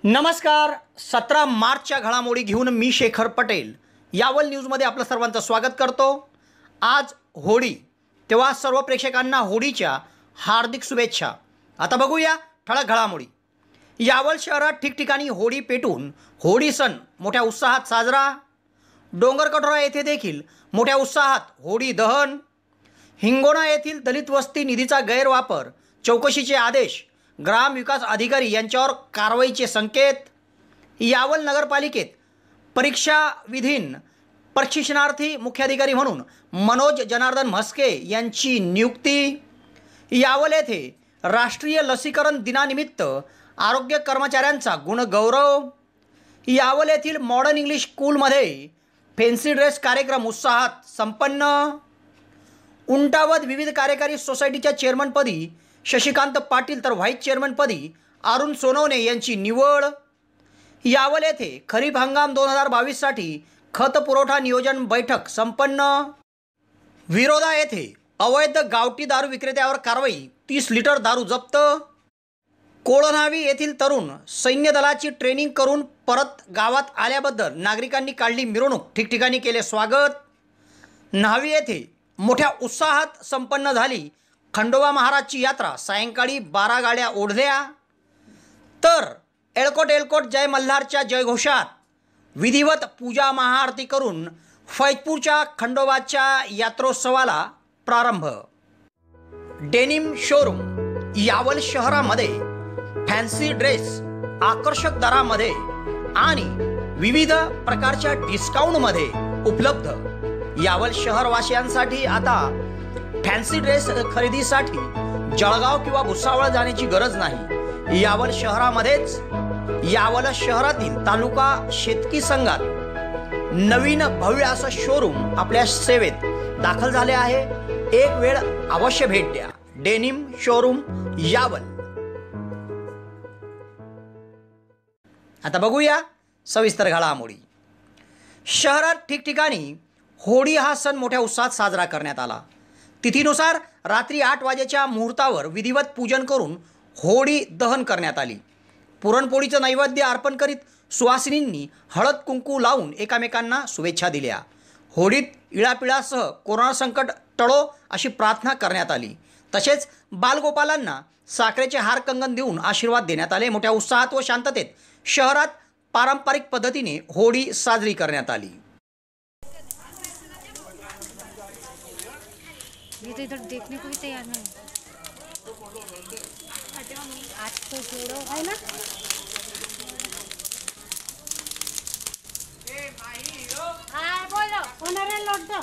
नमस्कार. 17 मार्चच्या घडामोडी घेऊन मी शेखर पटेल यावल न्यूजमध्ये आपलं सर्वांचं स्वागत करतो. आज होळी, तेव्हा सर्व प्रेक्षकांना होळीच्या हार्दिक शुभेच्छा. आता बघूया ठळक घडामोडी. यावल शहरात ठिकठिकाणी होळी पेटून होळी सण मोठ्या उत्साहात साजरा. डोंगरकठोरा येथे देखील मोठ्या उत्साहात होळी दहन. हिंगोणा येथील दलित वस्ती निधीचा गैरवापर, चौकशीचे आदेश, ग्रामविकास अधिकारी यांच्यावर कारवाईचे संकेत. यावल नगरपालिकेत परीक्षा विधीन प्रशिक्षणार्थी मुख्याधिकारी म्हणून मनोज जनार्दन म्हस्के यांची नियुक्ती. यावल येथे राष्ट्रीय लसीकरण दिनानिमित्त आरोग्य कर्मचाऱ्यांचा गुणगौरव. यावल येथील मॉडर्न इंग्लिश स्कूलमध्ये फॅन्सी ड्रेस कार्यक्रम उत्साहात संपन्न. उंटावद विविध कार्यकारी सोसायटीच्या चेअरमनपदी शशिकांत पाटील तर व्हाईस चेअरमनपदी अरुण सोनवणे यांची निवड. यावल येथे खरीप हंगाम 2022साठी खत पुरवठा नियोजन बैठक संपन्न. विरोधा येथे अवैध गावठी दारू विक्रेत्यावर कारवाई, 30 लिटर दारू जप्त. कोळन्हावी येथील तरुण सैन्य दलाची ट्रेनिंग करून परत गावात आल्याबद्दल नागरिकांनी काढली मिरवणूक, ठिकठिकाणी केले स्वागत. न्हावी येथे मोठ्या उत्साहात संपन्न झाली खंडोबा महाराजची यात्रा, सायंकाळी 12 गाड्या ओढल्या. तर एळकोट एळकोट जय मल्हारच्या जयघोषात विधिवत पूजा महाआरती करून फैजपूरच्या खंडोबाच्या यात्रोत्सवाला प्रारंभ. डेनिम शोरूम यावल शहरामध्ये फॅन्सी ड्रेस आकर्षक दरामध्ये आणि विविध प्रकारच्या डिस्काउंटमध्ये उपलब्ध. यावल शहरवासियांसाठी आता फॅन्सी ड्रेस खरेदीसाठी जळगाव किंवा भुसावळ जाण्याची गरज नाही. यावल शहरामध्येच यावल शहरातील तालुका शेतकी संघात नवीन भव्य असं शोरूम आपल्या सेवेत दाखल झाले आहे. एक वेळ अवश्य भेट द्या. Denim showroom Yawal. आता बघूया सविस्तर घडामोडी. शहरात ठिकठिकाणी होळी हा सण मोठ्या उत्साहात साजरा करण्यात आला. तिथीनुसार रात्री 8 वाजेच्या मुहूर्तावर विधिवत पूजन करून होळी दहन करण्यात आली. पुरणपोळीचं नैवेद्य अर्पण करीत सुवासिनींनी हळद कुंकू लावून एकमेकांना शुभेच्छा दिल्या. होळीत इळापिळासह कोरोना संकट टळो अशी प्रार्थना करण्यात आली. तसेच बालगोपालांना साखरेचे हार कंगन देऊन आशीर्वाद देण्यात आले. मोठ्या उत्साहात व शांततेत शहरात पारंपरिक पद्धतीने होळी साजरी करण्यात आली. ये तो इधर देखने को भी तैयार नहीं आज तो जोड़ो है ना. हाँ बोलो ओनर लौट दो.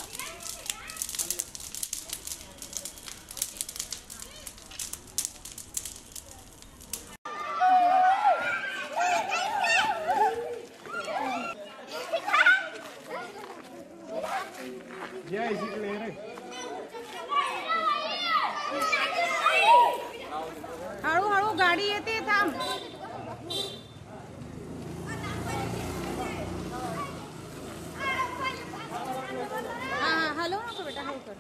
हळूहळू गाडी येते, थांब. हाँ हॅलो नको बेटा, हळू कर.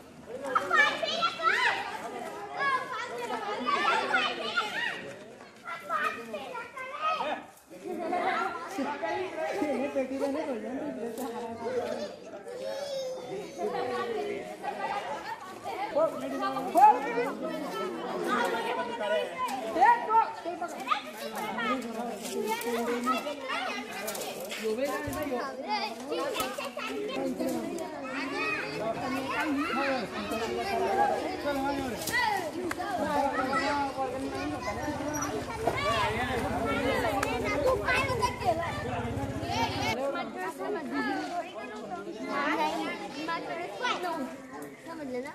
समजलं ना.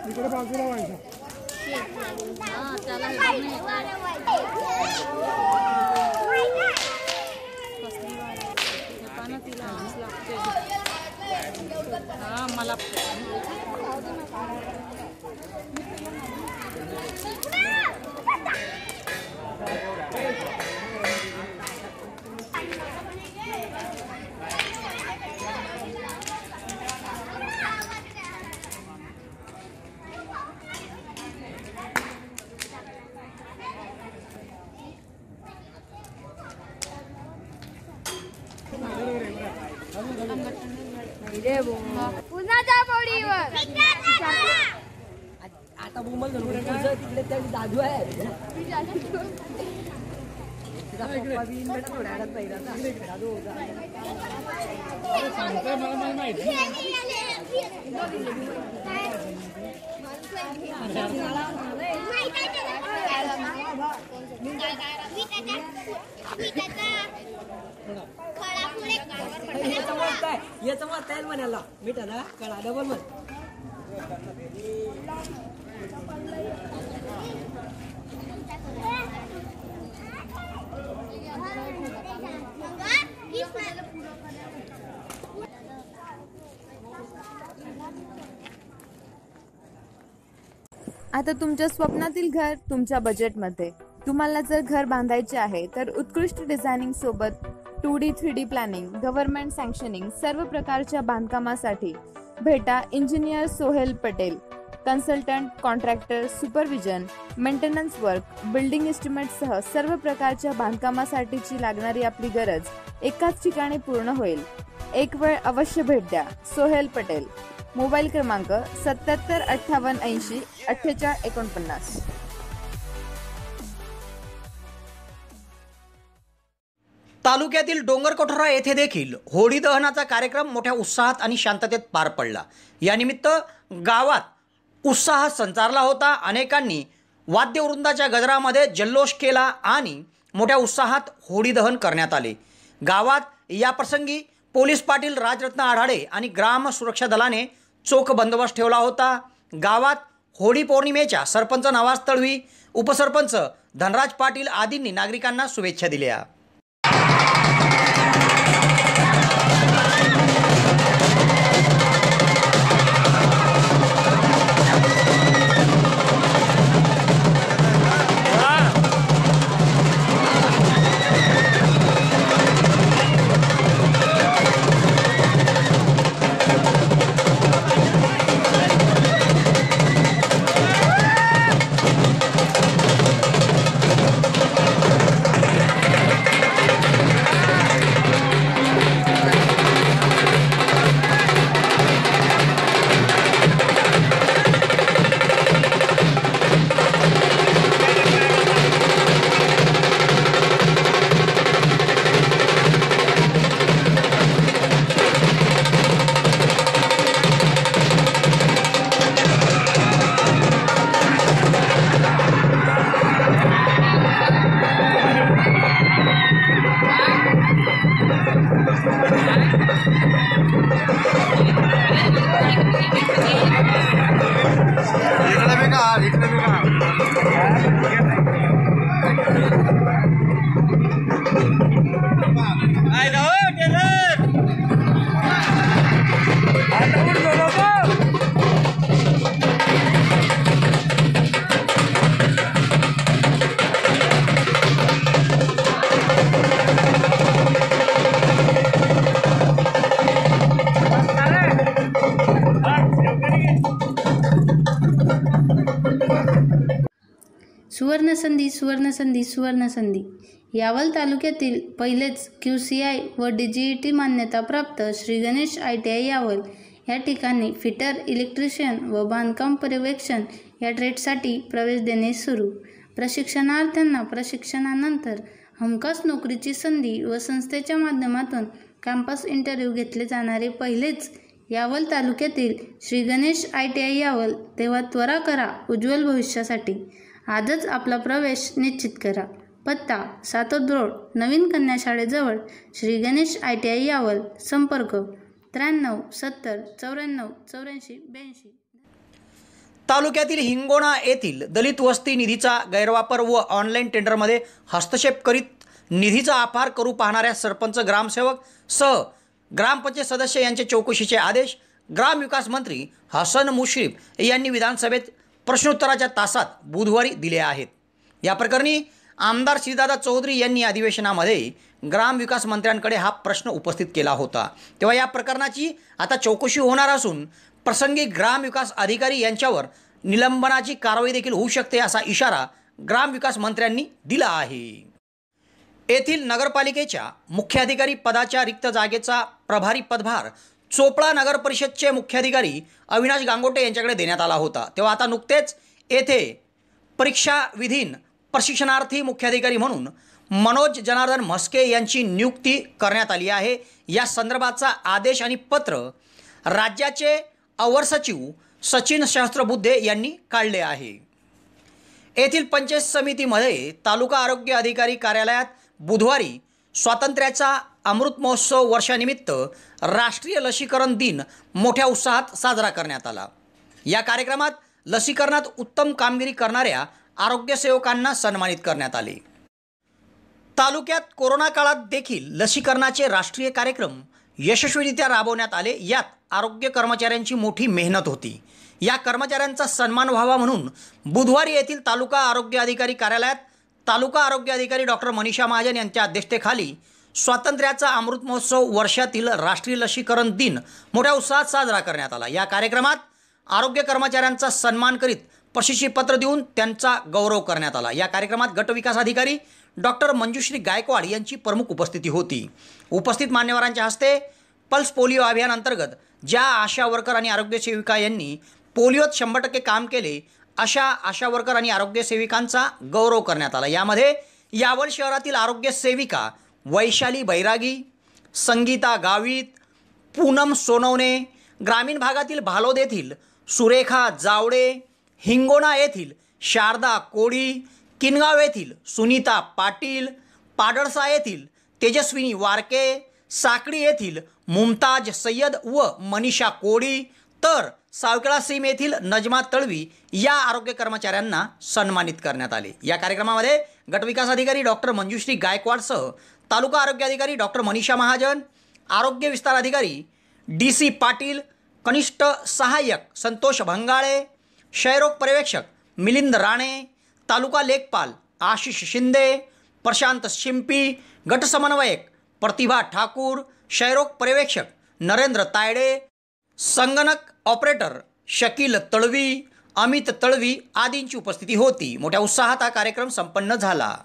इकडे बाजूला व्हायचं. हाँ चला मला पुन्हा बोडीवर आता बुमल तिकडे त्या दादू आहे याचं मत आहे म्हणाला मिठाला कळा डबल मत आता तुमच्या स्वप्नातील घर तुमच्या बजेटमध्ये. तुम्हाला जर घर बांधायचे आहे तर उत्कृष्ट डिझायनिंग सोबत 2D 3D प्लॅनिंग, गव्हर्नमेंट सँक्शनिंग सर्व प्रकारच्या बांधकामासाठी भेटा engineer Sohail Patel. Consultant, contractor, supervision, maintenance work, building एस्टिमेटसह सर्व प्रकारच्या बांधकामासाठीची लागणारी आपली गरज एकाच ठिकाणी पूर्ण होईल. एक वेळ अवश्य भेट द्या. सोहेल पटेल. मोबाईल क्रमांक 77 58 80 48 49. तालुक्यातील डोंगरकोठरा येथे देखील होळी दहनाचा कार्यक्रम मोठ्या उत्साहात आणि शांततेत पार पडला. यानिमित्त गावात उत्साह संचारला होता. अनेकांनी वाद्यवृंदाच्या गजरामध्ये जल्लोष केला आणि मोठ्या उत्साहात होळी दहन करण्यात आले. गावात याप्रसंगी पोलीस पाटील राजरत्न आढाडे आणि ग्राम सुरक्षा दलाने चोख बंदोबस्त ठेवला होता. गावात होळी पौर्णिमेच्या सरपंच नवाज तळवी, उपसरपंच धनराज पाटील आदींनी नागरिकांना शुभेच्छा दिल्या. सुवर्णसंधी सुवर्णसंधी सुवर्णसंधी. यावल तालुक्यातील पहिलेच QCI व DGET मान्यताप्राप्त श्री गणेश ITI यावल या ठिकाणी फिटर, इलेक्ट्रिशियन व बांधकाम पर्यवेक्षण या ट्रेडसाठी प्रवेश देणे सुरू. प्रशिक्षणार्थ्यांना प्रशिक्षणानंतर हमखास नोकरीची संधी व संस्थेच्या माध्यमातून कॅम्पस इंटरव्ह्यू घेतले जाणारे पहिलेच यावल तालुक्यातील श्री गणेश ITI यावल. तेव्हा त्वरा करा उज्ज्वल भविष्यासाठी. आजच आपला प्रवेश निश्चित करा. पत्ता सातोद रोड, नवीन कन्या शाळेजवळ, श्री गणेश ITI यावल. संपर्क 93 70 94 84 82. तालुक्यातील हिंगोणा येथील दलित वस्ती निधीचा गैरवापर व ऑनलाईन टेंडरमध्ये हस्तक्षेप करीत निधीचा अपार करू पाहणाऱ्या सरपंच, ग्रामसेवक सह ग्रामपंचायत सदस्य यांचे चौकशीचे आदेश ग्रामविकास मंत्री हसन मुश्रीफ यांनी विधानसभेत प्रश्नोत्तराच्या तासात बुधवारी दिले आहेत. या प्रकरणी आमदार श्रीदादा चौधरी यांनी अधिवेशनामध्ये ग्रामविकास मंत्र्यांकडे हा प्रश्न उपस्थित केला होता. तेव्हा या प्रकरणाची आता चौकशी होणार असून प्रसंगी ग्रामविकास अधिकारी यांच्यावर निलंबनाची कारवाई देखील होऊ शकते असा इशारा ग्रामविकास मंत्र्यांनी दिला आहे. येथील नगरपालिकेच्या मुख्याधिकारी पदाच्या रिक्त जागेचा प्रभारी पदभार चोपडा नगर परिषदचे मुख्याधिकारी अविनाश गांगोटे यांच्याकडे देण्यात आला होता. तेव्हा आता नुकतेच येथे परीक्षा विधीन प्रशिक्षणार्थी मुख्याधिकारी म्हणून मनोज जनार्दन म्हस्के यांची नियुक्ती करण्यात आली आहे. या संदर्भाचा आदेश आणि पत्र राज्याचे अवर सचिव सचिन सहस्त्रबुद्धे यांनी काढले आहे. येथील पंचायत समितीमध्ये तालुका आरोग्य अधिकारी कार्यालयात बुधवारी स्वातंत्र्याचा अमृत महोत्सव वर्षानिमित्त राष्ट्रीय लसीकरण दिन मोठ्या उत्साहात साजरा करण्यात आला. या कार्यक्रमात लसीकरणात उत्तम कामगिरी करणाऱ्या आरोग्यसेवकांना सन्मानित करण्यात आले. तालुक्यात कोरोना काळात देखील लसीकरणाचे राष्ट्रीय कार्यक्रम यशस्वीरित्या राबवण्यात आले. यात आरोग्य कर्मचाऱ्यांची मोठी मेहनत होती. या कर्मचाऱ्यांचा सन्मान व्हावा म्हणून बुधवारी येथील तालुका आरोग्य अधिकारी कार्यालयात तालुका आरोग्य अधिकारी डॉक्टर मनीषा महाजन यांच्या अध्यक्षतेखाली स्वातंत्र्याचा अमृत महोत्सव वर्षातील राष्ट्रीय लसीकरण दिन मोठ्या उत्साहात साजरा करण्यात आला. या कार्यक्रमात आरोग्य कर्मचाऱ्यांचा सन्मान करीत प्रशस्तीपत्र देऊन त्यांचा गौरव करण्यात आला. या कार्यक्रमात गटविकास अधिकारी डॉक्टर मंजुश्री गायकवाड यांची प्रमुख उपस्थिती होती. उपस्थित मान्यवरांच्या हस्ते पल्स पोलिओ अभियान अंतर्गत ज्या आशा वर्कर आणि आरोग्य सेविका यांनी पोलिओत 100% काम केले अशा आशा वर्कर आणि आरोग्य सेविकांचा गौरव करण्यात आला. यामध्ये यावल शहरातील आरोग्य सेविका वैशाली बैरागी, संगीता गावित, पूनम सोनवणे, ग्रामीण भागातील भालोद येथील सुरेखा जावडे, हिंगोना येथील शारदा कोळी, किनगाव येथील सुनीता पाटील, पाडळसा येथील तेजस्विनी वारके, साकडी येथील मुमताज सय्यद व मनीषा कोळी, तर सावकेळा सीम येथील नजमा तळवी या आरोग्य कर्मचाऱ्यांना सन्मानित करण्यात आले. या कार्यक्रमामध्ये गटविकास अधिकारी डॉक्टर मंजुश्री गायकवाडसह तालुका आरोग्य अधिकारी डॉक्टर मनीषा महाजन, आरोग्य विस्तार अधिकारी DC पाटील, कनिष्ठ सहाय्यक संतोष भंगाळे, क्षयरोग पर्यवेक्षक मिलिंद राणे, तालुका लेखपाल आशिष शिंदे, प्रशांत शिंपी, गट समन्वयक प्रतिभा ठाकूर, क्षयरोग पर्यवेक्षक नरेंद्र तायडे, संगणक ऑपरेटर शकील तळवी, अमित तळवी आदींची उपस्थिती होती. मोठ्या उत्साहात हा कार्यक्रम संपन्न झाला.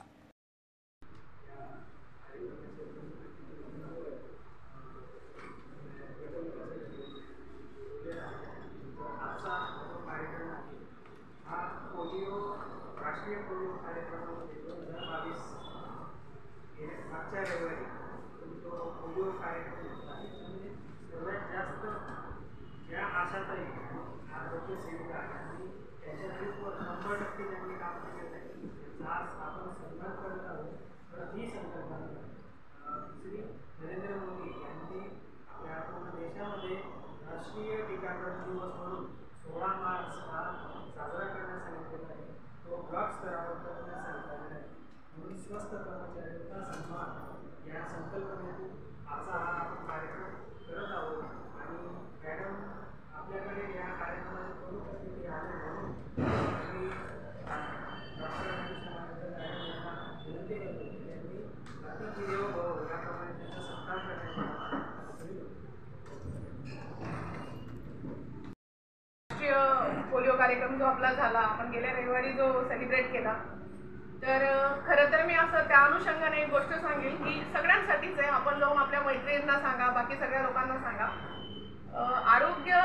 नरेंद्र मोदी यांनी आपल्या पूर्ण देशामध्ये राष्ट्रीय टीकाकरण दिवस म्हणून 16 मार्च हा साजरा करण्यास सांगितलेला आहे. तो ब्लॉक स्तरावर करण्यास सांगितलेला आहे. म्हणून स्वस्थ कर्मचाऱ्यांचा सन्मान या संकल्पनेतून आजचा हा आपण कार्यक्रम करत आहोत. आणि मॅडम आपल्याकडे या कार्यक्रमाची प्रमुख अतिथी आहे म्हणून आम्ही डॉक्टर मनीषा महाजन यांना विनंती करतो की त्यांनी अतिथी देवो भव याप्रमाणे त्यांचा सत्कार करण्यात यावा. राष्ट्रीय पोलिओ कार्यक्रम जो आपला झाला, आपण गेल्या रविवारी जो सेलिब्रेट केला, तर खरं तर मी असं त्या अनुषंगाने एक गोष्ट सांगेल की सगळ्यांसाठीच आहे. आपण जाऊन आपल्या मैत्रिणींना सांगा, बाकी सगळ्या लोकांना सांगा. आरोग्य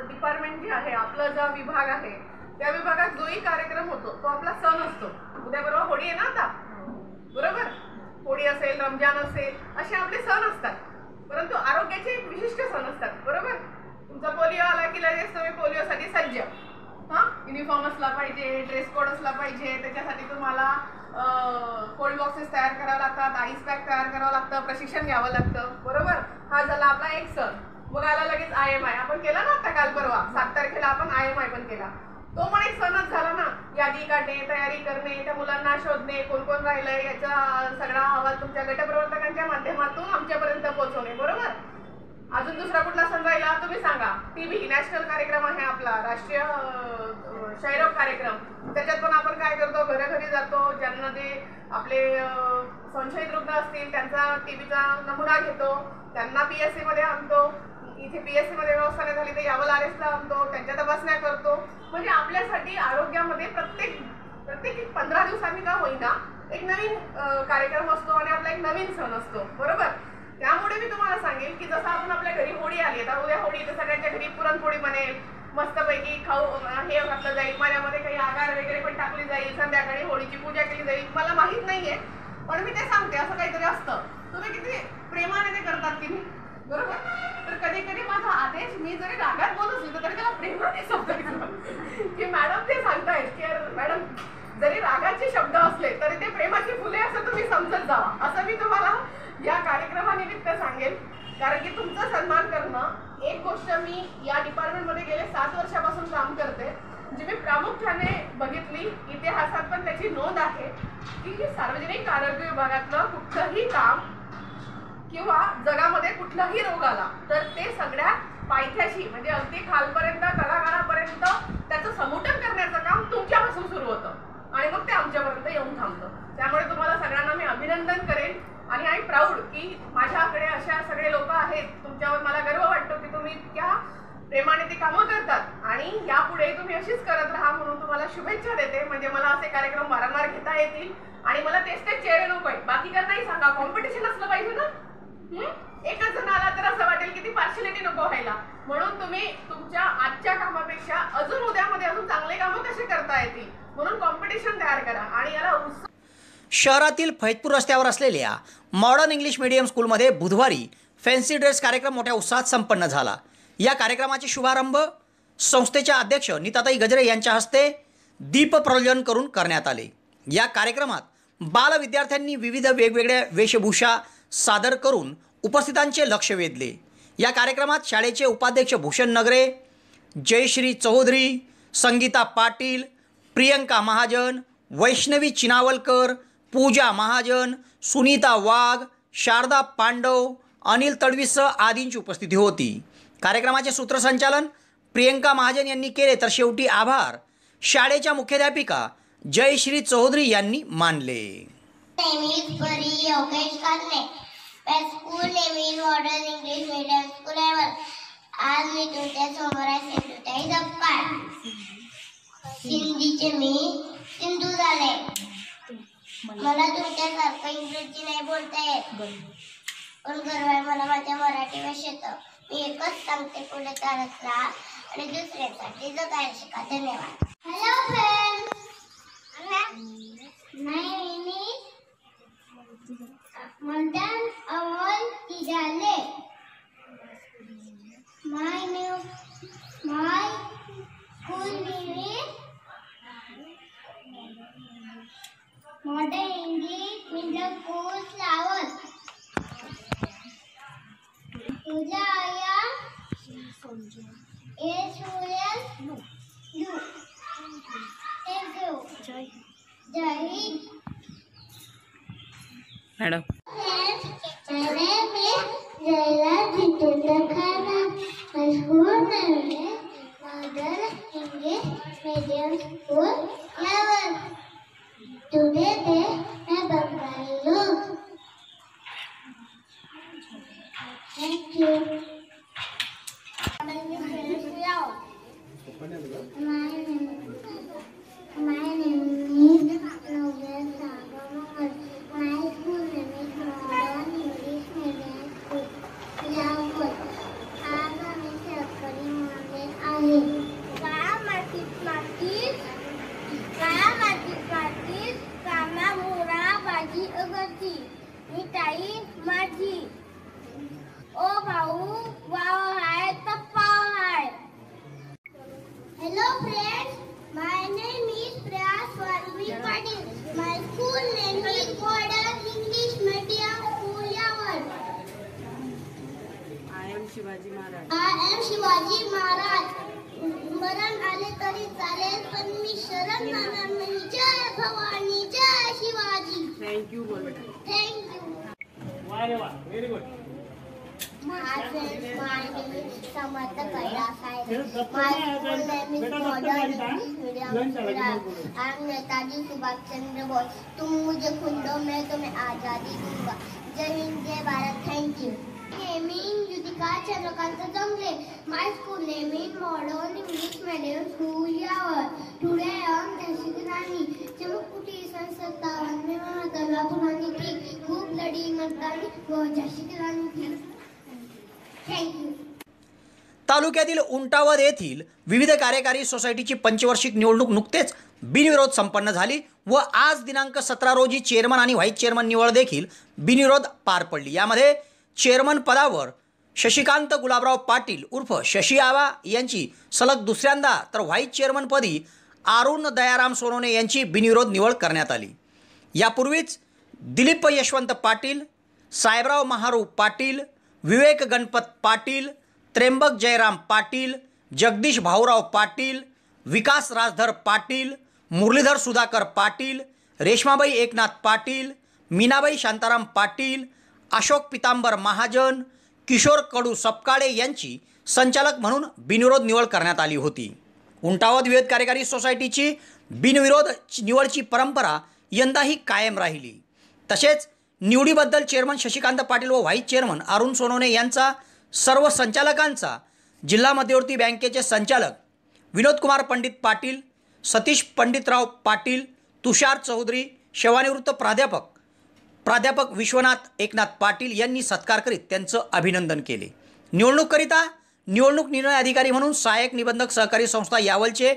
डिपार्टमेंट जे आहे, आपला जो विभाग आहे, त्या विभागात जोही कार्यक्रम होतो तो आपला सण असतो. उद्या परवा होळी आहे ना, आता बरोबर, होळी असेल, रमजान असेल, असे आपले सण असतात. परंतु आरोग्याचे एक विशिष्ट सण असतात, बरोबर. तुमचा पोलिओ आला की लगेच तुम्ही पोलिओसाठी सज्ज. हां, युनिफॉर्म असला पाहिजे, ड्रेस कोड असला पाहिजे, त्याच्यासाठी तुम्हाला कोल्ड बॉक्सेस तयार करावं लागतात, आईस पॅक तयार करावं लागतं, प्रशिक्षण घ्यावं लागतं, बरोबर. हा झाला आपला एक सण. मग आला लगेच IMI आपण केला ना, आता काल परवा 7 तारखेला आपण IMI पण केला. तो पण एक सणच झाला ना. यादी काढणे, तयारी करणे, त्या मुलांना शोधणे, कोण कोण राहिलंय याचा सगळा अहवाल तुमच्या गटप्रवर्तकांच्या माध्यमातून आमच्यापर्यंत पोहोचवणे, बरोबर. अजून दुसरा कुठला सण राहिला तुम्ही सांगा. टीबी नॅशनल कार्यक्रम आहे आपला, राष्ट्रीय क्षयरोग कार्यक्रम. त्याच्यात पण आपण काय करतो, घरोघरी जातो, ज्यांना ते आपले संशयित रुग्ण असतील त्यांचा टीबीचा नमुना घेतो, त्यांना PSC मध्ये आणतो. इथे PSC मध्ये व्यवस्था नाही झाली तर यावल RS ला आणतो, त्यांच्या तपासण्या करतो. म्हणजे आपल्यासाठी आरोग्यामध्ये प्रत्येक 15 दिवसांनी का होईना एक नवीन कार्यक्रम असतो आणि आपला एक नवीन सण असतो, बरोबर. त्यामुळे मी तुम्हाला सांगेल की जसं आपण आपल्या घरी होळी आली, आता उद्या होळी, तर सगळ्यांच्या घरी पुरणपोळी बनेल, मस्तपैकी खाऊ हे घातलं जाईल, माझ्यामध्ये काही आगार वगैरे पण टाकली जाईल, संध्याकाळी होळीची पूजा केली जाईल. मला माहित नाहीये, पण मी ते सांगते असं काहीतरी असतं. तुम्ही किती प्रेमाने ते करतात की नाही, बरोबर. तर कधी कधी माझा आदेश मी जरी रागात बोलत असेल तरी त्याला प्रेमाने समजायचं की मॅडम ते सांगतायत की मॅडम जरी रागाचे शब्द असले तरी ते प्रेमाची फुले असं तुम्ही समजत जावा, असं मी तुम्हाला या कार्यक्रमानिमित्त सांगेल. कारण की तुमचा सन्मान करणं एक गोष्ट मी या डिपार्टमेंटमध्ये गेले 7 वर्षापासून काम करते, जी मी प्रामुख्याने बघितली. इतिहासात पण त्याची नोंद आहे की सार्वजनिक आरोग्य विभागातलं कुठलंही काम किंवा जगामध्ये कुठलाही रोग आला तर ते सगळ्यात पायथ्याशी म्हणजे अगदी खालपर्यंत तळागाळापर्यंत त्याचं समुटन करण्याचं काम तुमच्यापासून सुरू होतं आणि मग ते आमच्यापर्यंत येऊन थांबतं. त्यामुळे तुम्हाला सगळ्यांना मी अभिनंदन करेन आणि आय प्राऊड की माझ्याकडे अशा सगळे लोक आहेत. तुमच्यावर मला गर्व वाटतो की तुम्ही इतक्या प्रेमाने ती कामं करतात आणि यापुढे तुम्ही अशीच करत राहा म्हणून तुम्हाला शुभेच्छा देते. म्हणजे मला असे कार्यक्रम वारंवार घेता येतील आणि मला तेच चेहरे नको आहे. बाकी नाही सांगा, कॉम्पिटिशन असलं पाहिजे ना. एकच जण आला तर असं वाटेल की ती पार्शलिटी नको व्हायला. म्हणून तुम्ही तुमच्या आजच्या कामापेक्षा अजून उद्यामध्ये अजून चांगले कामं कसे करता येतील म्हणून कॉम्पिटिशन तयार करा आणि याला शहरातील फैजपूर रस्त्यावर असलेल्या मॉडर्न इंग्लिश मीडियम स्कूलमध्ये बुधवारी फॅन्सी ड्रेस कार्यक्रम मोठ्या उत्साहात संपन्न झाला. या कार्यक्रमाचे शुभारंभ संस्थेच्या अध्यक्ष नीताताई गजरे यांच्या हस्ते दीप प्रज्वलन करून करण्यात आले. या कार्यक्रमात बाल विद्यार्थ्यांनी विविध वेगवेगळ्या वेशभूषा सादर करून उपस्थितांचे लक्ष वेधले. या कार्यक्रमात शाळेचे उपाध्यक्ष भूषण नगरे, जयश्री चौधरी, संगीता पाटील, प्रियंका महाजन, वैष्णवी चिनावलकर, पूजा महाजन, सुनीता वाघ, शारदा पांडव, अनिल तडवीसह आदींची उपस्थिती होती. कार्यक्रमाचे सूत्रसंचालन प्रियंका महाजन यांनी केले तर शेवटी आभार शाळेच्या मुख्याध्यापिका जयश्री चौधरी यांनी मानले. मॉडर्न इंग्लिश मीडियम स्कूल आहे. आज मी तुमच्या समोर आहे सिंधुताई जगपाळ. सिंधीचे मी सिंधू झाले. मला तुमच्यासारखं इंग्रजी नाही बोलता येत पण गर्व आहे मला माझ्या मराठी भाषेचं. मी एकच सांगते, पुढे चालत राहा आणि दुसऱ्यांसाठी जगायला शिका. धन्यवाद. Hello friends, my name is Madan Amol Tijale. My school name is Modern English Middle School Flower. तुझ्या आया Thank you. जय Hind. Madam. My name is Zaila Jitendra Khanna. My school name is Modern English Medium School 11. Today मैं बंगाली हूँ. Thank you. My name is Nobel Sagamon. My school name is Modern English Medium School 11. आज आम्ही सरकारी मानले आहे. काळा मातीत कामा मोरा भाजी अगती मिठाई माझी. ओ भाऊ वाव हाय तपाव हाय. Hello friends, my name is Prayas Walvi Patil. My school name is Modern English Medium School Yaval. I am Shivaji Maharaj. मरण आले तरी चालेल पण मी शरण जाणार नाही. जय भवानी, जय शिवाजी. थँक्यू. वा रे वा, very good. Hi friends, my name is Samartha Kairasai. My school name is Modern English Medium School. I am Netaji Subhash Chandra Bose. तुम मुझे खून दो, मैं तुम्हें आजादी दूंगा. जय हिंद, जय Bharat. Thank you. Naming Judika Chandrakanta Jamle. My school name is Modern English Medium School. Yavar. Today I am Jashika Rani. चमकपुटी सन 57 में महात्मा गांधी की खूब लड़ी मर्दानी वो जशिका रानी थी. Thank you. तालुक्यातील उंटावद येथील विविध कार्यकारी सोसायटीची पंचवार्षिक निवडणूक नुकतेच बिनविरोध संपन्न झाली व आज दिनांक 17 रोजी चेअरमन आणि व्हाईस चेअरमन निवड देखील बिनविरोध पार पडली. यामध्ये चेअरमन पदावर शशिकांत गुलाबराव पाटील उर्फ शशी आवा यांची सलग दुसऱ्यांदा तर व्हाईस चेअरमनपदी अरुण दयाराम सोनवणे यांची बिनविरोध निवड करण्यात आली. यापूर्वीच दिलीप यशवंत पाटील, साहेबराव महारू पाटील, विवेक गणपत पाटील, त्र्यंबक जयराम पाटील, जगदीश भाऊराव पाटील, विकास राजधर पाटील, मुरलीधर सुधाकर पाटील, रेश्माबाई एकनाथ पाटील, मीनाबाई शांताराम पाटील, अशोक पितांबर महाजन, किशोर कडू सपकाळे यांची संचालक म्हणून बिनविरोध निवड करण्यात आली होती. उंटावद विविध कार्यकारी सोसायटीची बिनविरोध निवडची परंपरा यंदाही कायम राहिली. तसेच निवडीबद्दल चेअरमन शशिकांत पाटील व व्हाईस चेअरमन अरुण सोनवणे यांचा सर्व संचालकांचा जिल्हा मध्यवर्ती बँकेचे संचालक विनोदकुमार पंडित पाटील, सतीश पंडितराव पाटील, तुषार चौधरी, सेवानिवृत्त प्राध्यापक विश्वनाथ एकनाथ पाटील यांनी सत्कार करीत त्यांचं अभिनंदन केले. निवडणूककरिता निवडणूक निर्णय अधिकारी म्हणून सहाय्यक निबंधक सहकारी संस्था यावलचे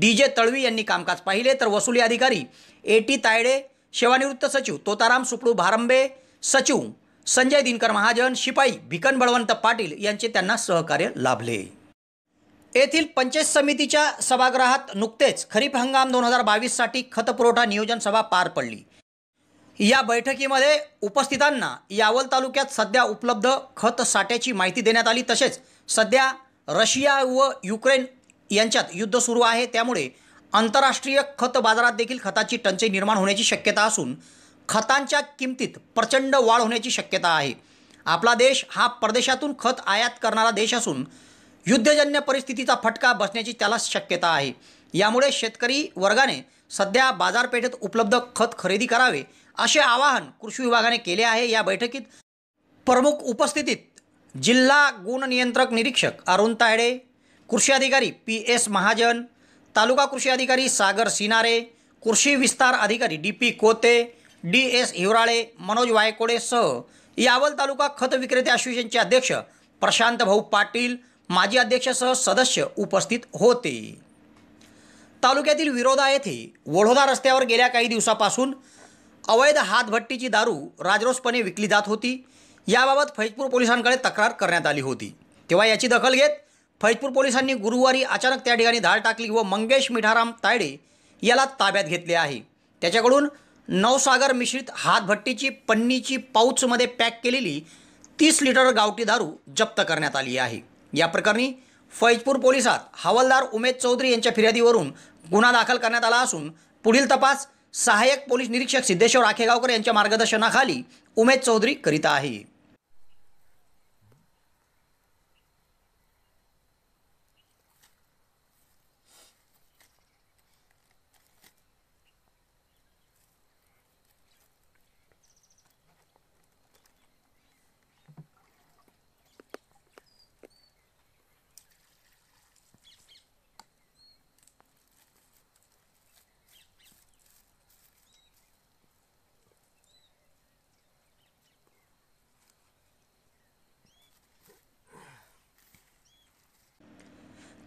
DJ तळवी यांनी कामकाज पाहिले तर वसुली अधिकारी AT तायडे, सेवानिवृत्त सचिव तोताराम सुपडू भारंबे, सचिव संजय दिनकर महाजन, शिपाई भिकन बळवंत पाटील यांचे त्यांना सहकार्य लाभले. येथील पंचायत समितीच्या सभागृहात नुकतेच खरीप हंगाम 2022 साठी खत पुरवठा नियोजन सभा पार पडली. या बैठकीमध्ये उपस्थितांना यावल तालुक्यात सध्या उपलब्ध खत साठ्याची माहिती देण्यात आली. तसेच सध्या रशिया व युक्रेन यांच्यात युद्ध सुरू आहे, त्यामुळे आंतरराष्ट्रीय खत बाजारात देखील खताची टंचाई निर्माण होण्याची शक्यता असून खतांच्या किमतीत प्रचंड वाढ होण्याची शक्यता आहे. आपला देश हा परदेशातून खत आयात करणारा देश असून युद्धजन्य परिस्थितीचा फटका बसण्याची त्याला शक्यता आहे. यामुळे शेतकरी वर्गाने सध्या बाजारपेठेत उपलब्ध खत खरेदी करावे असे आवाहन कृषी विभागाने केले आहे. या बैठकीत प्रमुख उपस्थितीत जिल्हा गुण नियंत्रक निरीक्षक अरुण तायडे, कृषी अधिकारी PS महाजन, तालुका कृषी अधिकारी सागर सिनारे, कृषी विस्तार अधिकारी DP कोते, DS हिवराळे, मनोज वायकोडे सह यावल तालुका खत विक्रेते असोसिएशनचे अध्यक्ष प्रशांत भाऊ पाटील, माजी अध्यक्षसह सदस्य उपस्थित होते. तालुक्यातील विरोधा येथे वडोदा रस्त्यावर गेल्या काही दिवसापासून अवैध हातभट्टीची दारू राजरोसपणे विकली जात होती. याबाबत फैजपूर पोलिसांकडे तक्रार करण्यात आली होती. तेव्हा याची दखल घेत फैजपूर पोलिसांनी गुरुवारी अचानक त्या ठिकाणी धाड टाकली व मंगेश मिठाराम तायडे याला ताब्यात घेतले आहे. त्याच्याकडून नवसागर मिश्रित हातभट्टीची पन्नीची पाऊचमध्ये पॅक केलेली 30 लिटर गावठी दारू जप्त करण्यात आली आहे. या प्रकरणी फैजपूर पोलिसात हवालदार उमेद चौधरी यांच्या फिर्यादीवरून गुन्हा दाखल करण्यात आला असून पुढील तपास सहाय्यक पोलीस निरीक्षक सिद्धेश्वर आखेगावकर यांच्या मार्गदर्शनाखाली उमेद चौधरी करीत आहे.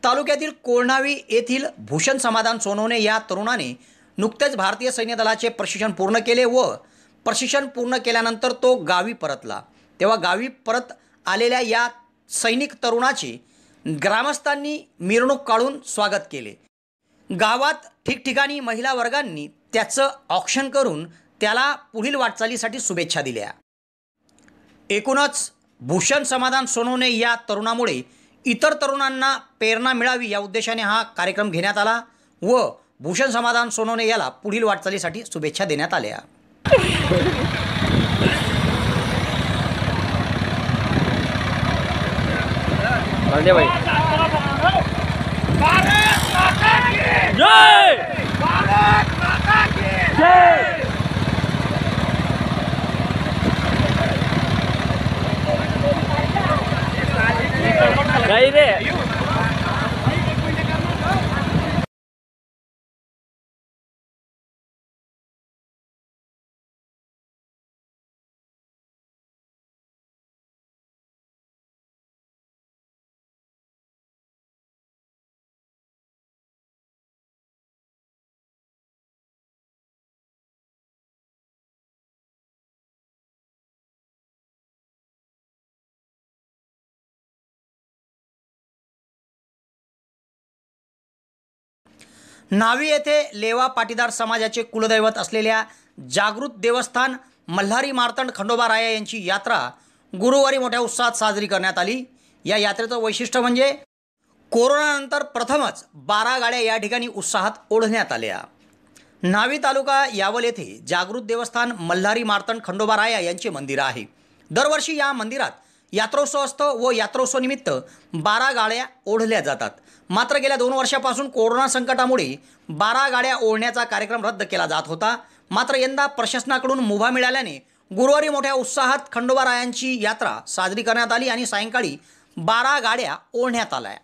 तालुक्यातील कोळणावी येथील भूषण समाधान सोनवणे या तरुणाने नुकतेच भारतीय सैन्य दलाचे प्रशिक्षण पूर्ण केले व प्रशिक्षण पूर्ण केल्यानंतर तो गावी परतला. तेव्हा गावी परत आलेल्या या सैनिक तरुणाचे ग्रामस्थांनी मिरवणूक काढून स्वागत केले. गावात ठिकठिकाणी महिला वर्गांनी त्याचं औक्षण करून त्याला पुढील वाटचालीसाठी शुभेच्छा दिल्या. एकूणच भूषण समाधान सोनवणे या तरुणामुळे इतर तरुणांना प्रेरणा मिळावी या उद्देशाने हा कार्यक्रम घेण्यात आला व भूषण समाधान सोनवणे याला पुढील वाटचालीसाठी शुभेच्छा देण्यात आल्या. न्हावी येथे लेवा पाटीदार समाजाचे कुलदैवत असलेल्या जागृत देवस्थान मल्हारी मार्तंड खंडोबाराया यांची यात्रा गुरुवारी मोठ्या उत्साहात साजरी करण्यात आली। या यात्रेचं वैशिष्ट्य म्हणजे कोरोनानंतर प्रथमच 12 गाड्या या ठिकाणी उत्साहात ओढण्यात आल्या। न्हावी तालुका यावल येथे जागृत देवस्थान मल्हारी मार्तंड खंडोबाराया यांचे मंदिर आहे। दरवर्षी या मंदिरात यात्रोत्सव असतो व यात्रोत्सवानिमित्त 12 गाड्या ओढल्या जातात। मात्र गेल्या 2 वर्षापासून कोरोना संकटामुळे 12 गाड्या ओढण्याचा कार्यक्रम रद्द केला जात होता। मात्र यंदा प्रशासनाकडून मुभा मिळाल्याने गुरुवारी मोठ्या उत्साहात खंडोबारायांची यात्रा साजरी करण्यात आली आणि सायंकाळी 12 गाड्या ओढण्यात आल्या।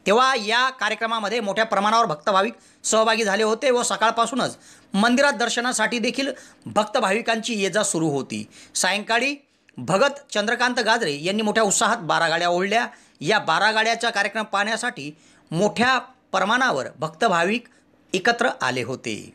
तेव्हा या कार्यक्रमामध्ये मोठ्या प्रमाणावर भक्तभाविक सहभागी झाले होते व सकाळपासूनच मंदिरात दर्शनासाठी देखील भक्तभाविकांची ये-जा सुरू होती। सायंकाळी भगत चंद्रकांत गाजरे यांनी मोठ्या उत्साहात 12 गाड्या ओढल्या। या 12 गाड्याचा कार्यक्रम पाहण्यासाठी मोठ्या प्रमाणावर भक्तभाविक एकत्र आले होते।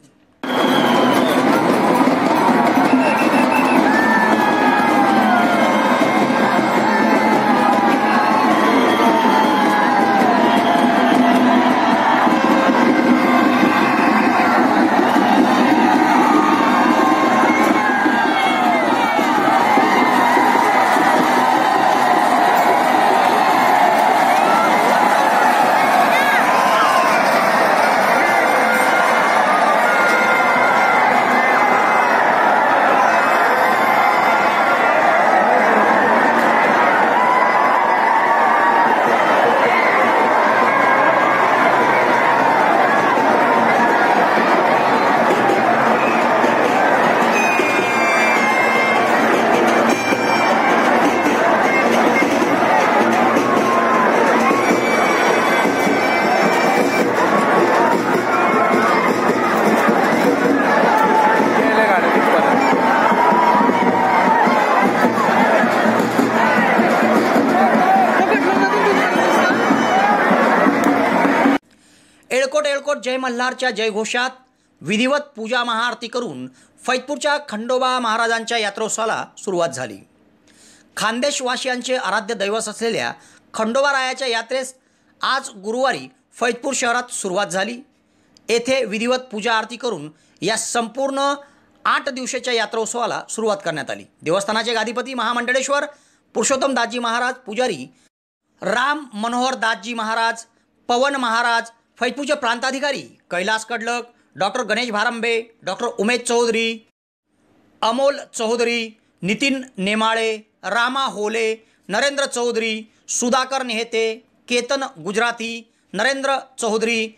एळकोट जय मल्हारच्या जयघोषात विधिवत पूजा महाआरती करून फैजपूरच्या खंडोबा महाराजांच्या यात्रोत्सवाला सुरुवात झाली। खानदेशवासियांचे आराध्य दैवत असलेल्या खंडोबारायाच्या यात्रेस आज गुरुवारी फैजपूर शहरात सुरुवात झाली। येथे विधिवत पूजा आरती करून या संपूर्ण 8 दिवसाच्या यात्रोत्सवाला सुरुवात करण्यात आली। देवस्थानाचे गादीपती महामंडळेश्वर पुरुषोत्तम दासजी महाराज, पुजारी राम मनोहर दासजी महाराज, पवन महाराज, फैजपूरचे प्रांताधिकारी कैलास कडलक, डॉक्टर गणेश भारंबे, डॉक्टर उमेश चौधरी, अमोल चौधरी, नितीन नेमाळे, रामा होले, नरेंद्र चौधरी, सुधाकर नेहते, केतन गुजराती, नरेंद्र चौधरी,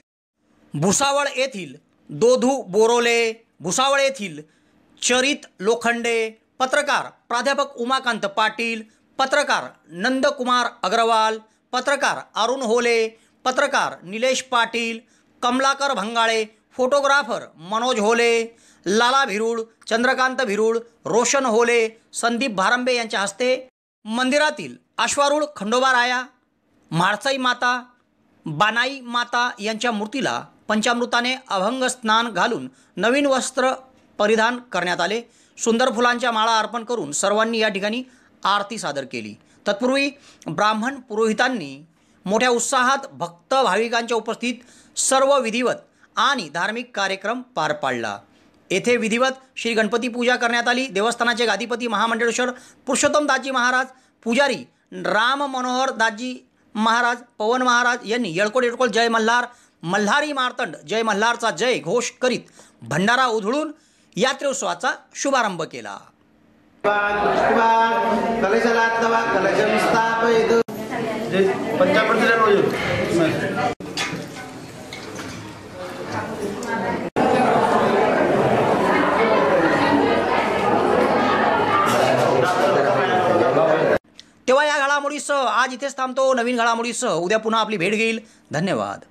भुसावळ येथील दोधू बोरोले, भुसावळ येथील चरित लोखंडे, पत्रकार प्राध्यापक उमाकांत पाटील, पत्रकार नंदकुमार अग्रवाल, पत्रकार अरुण होले, पत्रकार निलेश पाटील, कमलाकर भंगाळे, फोटोग्राफर मनोज होले, लाला भिरूड, चंद्रकांत भिरूड, रोशन होले, संदीप भारंबे यांच्या हस्ते मंदिरातील अश्वारूढ खंडोबाराया, म्हाळसाई माता, बानाई माता यांच्या मूर्तीला पंचामृताने अभंग स्नान घालून नवीन वस्त्र परिधान करण्यात आले। सुंदर फुलांच्या माळा अर्पण करून सर्वांनी या ठिकाणी आरती सादर केली। तत्पूर्वी ब्राह्मण पुरोहितांनी मोठ्या उत्साहात भक्त भाविकांच्या उपस्थित सर्व विधिवत आणि धार्मिक कार्यक्रम पार पाडला। येथे विधिवत श्री गणपती पूजा करण्यात आली। देवस्थानाचे गादीपती महामंडळेश्वर पुरुषोत्तम दासजी महाराज, पुजारी राम मनोहर दासजी महाराज, पवन महाराज यांनी एळकोट जय मल्हार, मल्हारी मार्तंड जय मल्हारचा जय घोष करीत भंडारा उधळून यात्रोत्सवाचा शुभारंभ केला। कलशलात्तवा कलशं स्थापयतु जे 55% होईल. तेव्हा या घडामोडीसह आज इथेच थांबतो. नवीन घडामोडीसह उद्या पुन्हा आपली भेट घेईल. धन्यवाद.